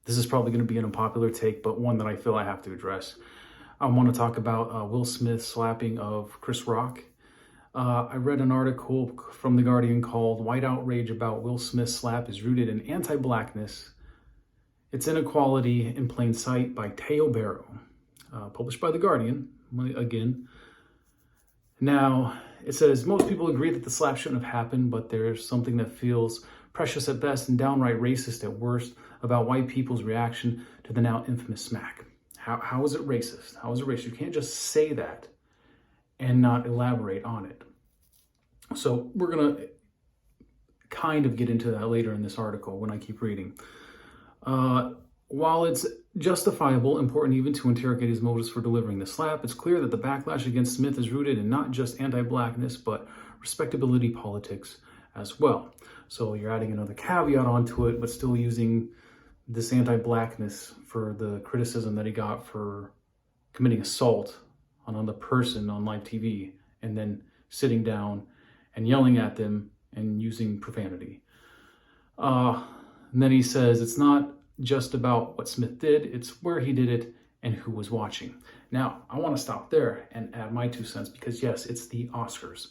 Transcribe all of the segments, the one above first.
This is probably going to be an unpopular take, but one that I feel I have to address. I want to talk about Will Smith's slapping of Chris Rock. I read an article from The Guardian called "White Outrage About Will Smith's Slap is Rooted in Anti-Blackness. It's Inequality in Plain Sight" by Teo Barrow, published by The Guardian, again. Now, it says, most people agree that the slap shouldn't have happened, but there's something that feels precious at best and downright racist at worst about white people's reaction to the now infamous smack. How is it racist? How is it racist? You can't just say that and not elaborate on it. So we're going to kind of get into that later in this article when I keep reading. While it's justifiable, important even to interrogate his motives for delivering the slap, it's clear that the backlash against Smith is rooted in not just anti-blackness, but respectability politics as well. So you're adding another caveat onto it, but still using this anti-blackness for the criticism that he got for committing assault on another person on live TV, and then sitting down and yelling at them and using profanity. And then he says it's not just about what Smith did, it's where he did it and who was watching. Now, I want to stop there and add my 2 cents, because yes, it's the Oscars.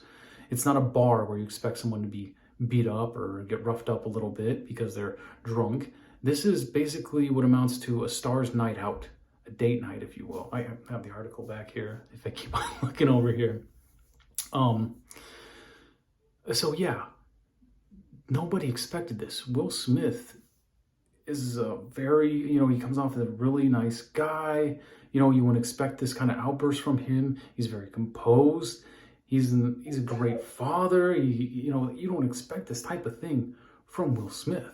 It's not a bar where you expect someone to be beat up or get roughed up a little bit because they're drunk. This is basically what amounts to a star's night out, a date night, if you will. I have the article back here if I keep on looking over here. So yeah, nobody expected this. Will Smith is a very, he comes off as a really nice guy. You wouldn't expect this kind of outburst from him. He's very composed. He's a great father. You don't expect this type of thing from Will Smith.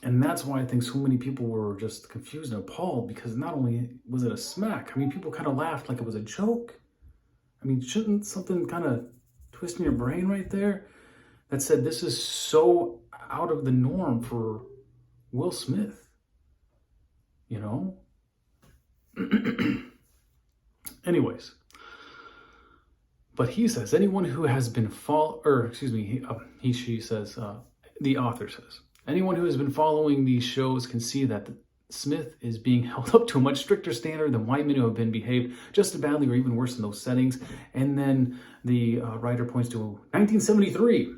And that's why I think so many people were just confused and appalled, because not only was it a smack, people kind of laughed like it was a joke. Shouldn't something kind of twist in your brain right there that said this is so out of the norm for Will Smith? Anyways, but he says anyone who has been she says, the author says, anyone who has been following these shows can see that Smith is being held up to a much stricter standard than white men who have been behaved just as badly or even worse in those settings. And then the writer points to 1973,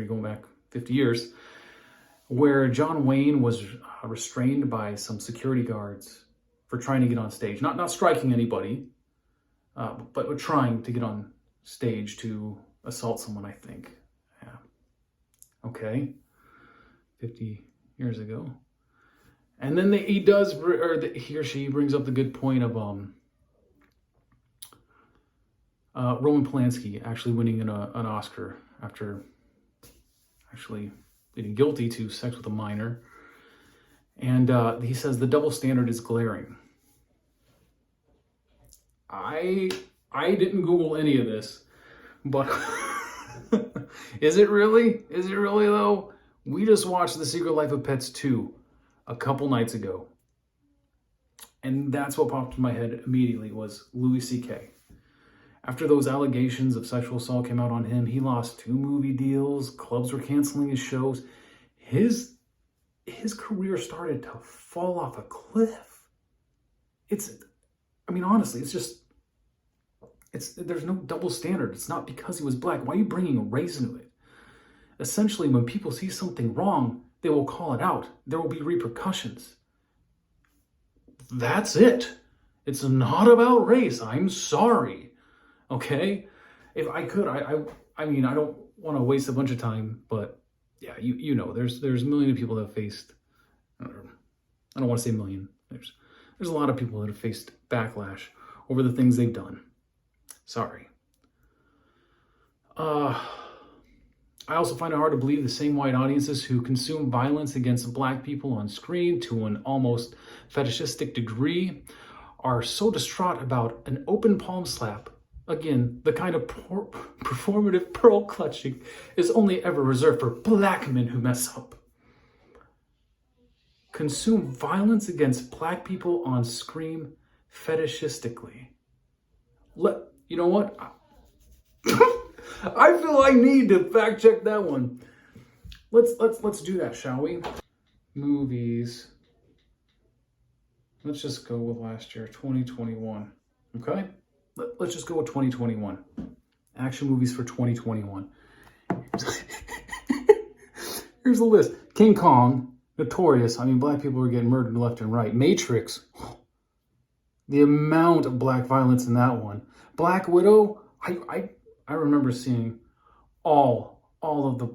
going back 50 years, where John Wayne was restrained by some security guards for trying to get on stage. Not striking anybody, but trying to get on stage to assault someone, I think. Yeah. Okay. 50 years ago. And then he or she brings up the good point of Roman Polanski actually winning an Oscar after actually pleading guilty to sex with a minor. And he says the double standard is glaring. I didn't Google any of this, but is it really? Is it really though? We just watched The Secret Life of Pets 2 a couple nights ago. And that's what popped in my head immediately was Louis C.K. After those allegations of sexual assault came out on him, he lost 2 movie deals, clubs were canceling his shows. His career started to fall off a cliff. Honestly, there's no double standard. It's not because he was black. Why are you bringing race into it? Essentially, when people see something wrong, they will call it out. There will be repercussions. That's it. It's not about race. I'm sorry. Okay? If I could, I don't want to waste a bunch of time, but yeah, there's a million of people that have faced, I don't want to say a million. There's a lot of people that have faced backlash over the things they've done. Sorry. I also find it hard to believe the same white audiences who consume violence against black people on screen to an almost fetishistic degree are so distraught about an open palm slap. Again, the kind of performative pearl clutching is only ever reserved for black men who mess up. Consume violence against black people on screen fetishistically. You know what? I feel I need to fact check that one. Let's do that, shall we? movies. Let's just go with last year, 2021. Okay? Let's just go with 2021. Action movies for 2021. Here's the list. King Kong, Notorious. I mean, black people are getting murdered left and right. Matrix. The amount of black violence in that one. Black Widow. I remember seeing all of the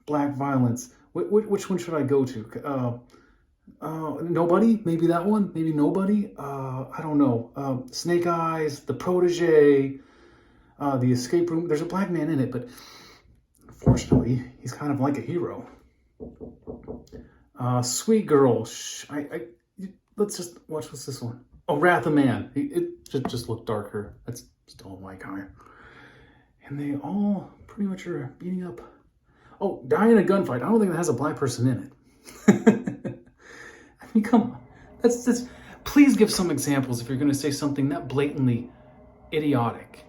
black violence. Which one should I go to? Nobody? Maybe that one? Maybe Nobody? I don't know. Snake Eyes, The Protege, The Escape Room. There's a black man in it, but unfortunately, he's kind of like a hero. Sweet Girl. Let's just watch. What's this one? Oh, Wrath of Man. It just looked darker. That's still a white guy. And they all pretty much are beating up. Oh, Die in a Gunfight. I don't think that has a black person in it. I mean, come on. That's. Please give some examples if you're going to say something that blatantly idiotic.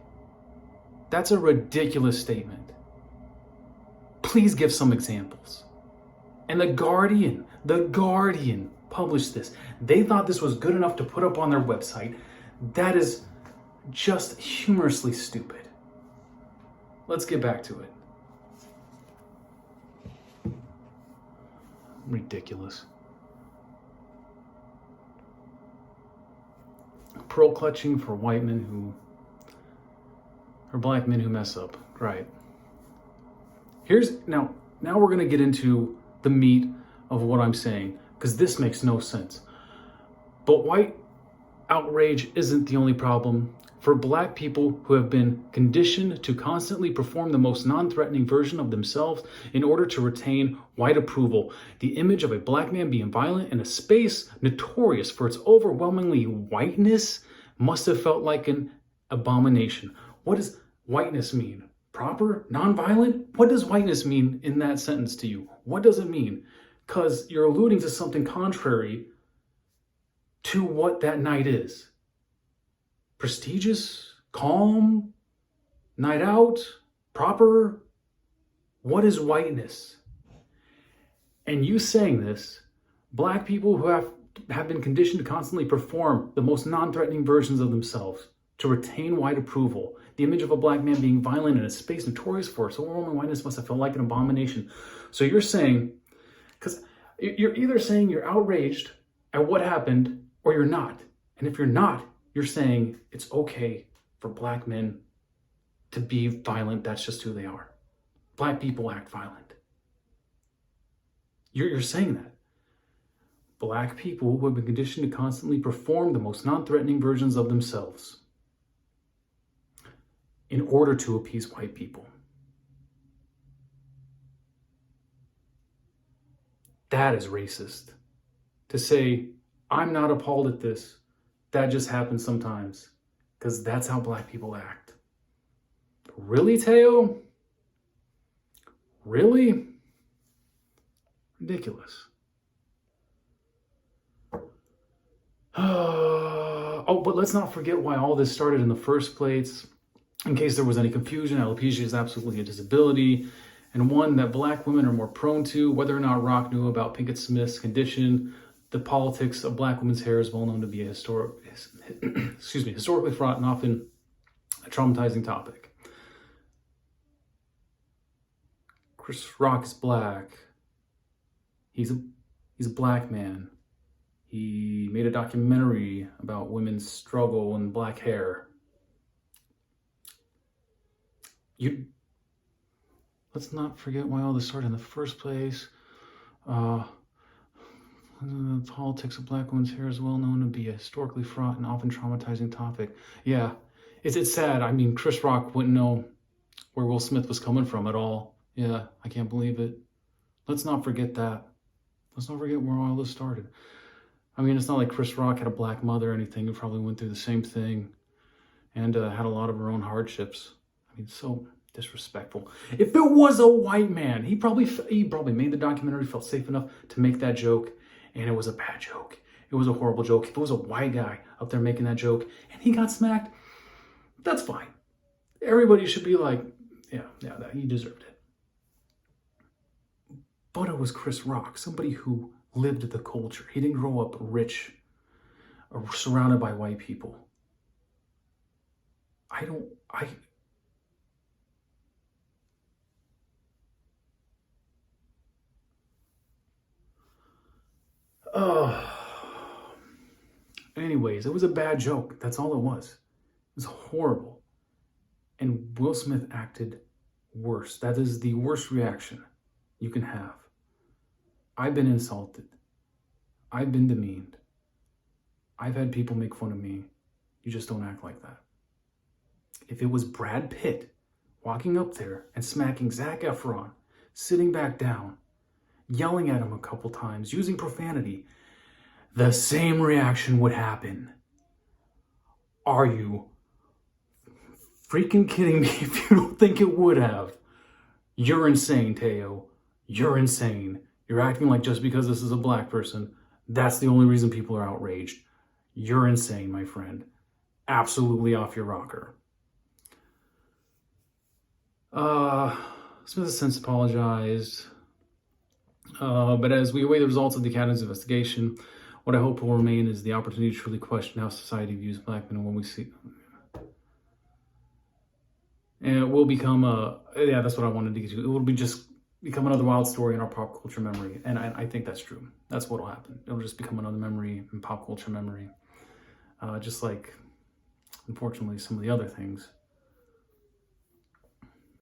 That's a ridiculous statement. Please give some examples. And The Guardian published this. They thought this was good enough to put up on their website. That is just humorously stupid. Let's get back to it. Ridiculous. Pearl clutching for white men or black men who mess up. Right. Now we're going to get into the meat of what I'm saying, because this makes no sense. But white outrage isn't the only problem. For black people who have been conditioned to constantly perform the most non-threatening version of themselves in order to retain white approval, the image of a black man being violent in a space notorious for its overwhelmingly whiteness must have felt like an abomination. What does whiteness mean? Proper? Non-violent? What does whiteness mean in that sentence to you? What does it mean? Because you're alluding to something contrary to what that night is. Prestigious? Calm? Night out? Proper? What is whiteness? And you saying this, black people who have been conditioned to constantly perform the most non-threatening versions of themselves to retain white approval. The image of a black man being violent in a space notorious for its overwhelming whiteness must have felt like an abomination. So you're saying, because you're either saying you're outraged at what happened or you're not. And if you're not, you're saying it's okay for black men to be violent. That's just who they are. Black people act violent. You're saying that. Black people who have been conditioned to constantly perform the most non-threatening versions of themselves in order to appease white people. That is racist. To say, I'm not appalled at this, that just happens sometimes, because that's how black people act. Really, Teo? Really? Ridiculous. Oh, but let's not forget why all this started in the first place. In case there was any confusion, alopecia is absolutely a disability, and one that black women are more prone to. Whether or not Rock knew about Pinkett Smith's condition, the politics of black women's hair is well known to be a historically fraught and often a traumatizing topic. Chris Rock is black. He's a black man. He made a documentary about women's struggle and black hair. Let's not forget why all this started in the first place. The politics of black women's hair is well known to be a historically fraught and often traumatizing topic. Yeah, it's sad. I mean, Chris Rock wouldn't know where Will Smith was coming from at all. Yeah, I can't believe it. Let's not forget that. Let's not forget where all this started. I mean, it's not like Chris Rock had a black mother or anything who probably went through the same thing and had a lot of her own hardships. I mean, so disrespectful. If it was a white man, he probably made the documentary, felt safe enough to make that joke, and it was a bad joke. It was a horrible joke. If it was a white guy up there making that joke and he got smacked, that's fine. Everybody should be like, yeah, he deserved it. But it was Chris Rock, somebody who lived the culture. He didn't grow up rich or surrounded by white people. Anyways, it was a bad joke. That's all it was. It was horrible. And Will Smith acted worse. That is the worst reaction you can have. I've been insulted. I've been demeaned. I've had people make fun of me. You just don't act like that. If it was Brad Pitt walking up there and smacking Zac Efron, sitting back down, yelling at him a couple times, using profanity, the same reaction would happen. Are you freaking kidding me if you don't think it would have? You're insane, Teo. You're insane. You're acting like just because this is a black person, that's the only reason people are outraged. You're insane, my friend. Absolutely off your rocker. Smith has since apologized. But as we await the results of the Academy's investigation, what I hope will remain is the opportunity to truly question how society views black men and when we see them. And it will become that's what I wanted to get to. It will become another wild story in our pop culture memory. And I think that's true. That's what will happen. It'll just become another memory in pop culture memory. Just like, unfortunately, some of the other things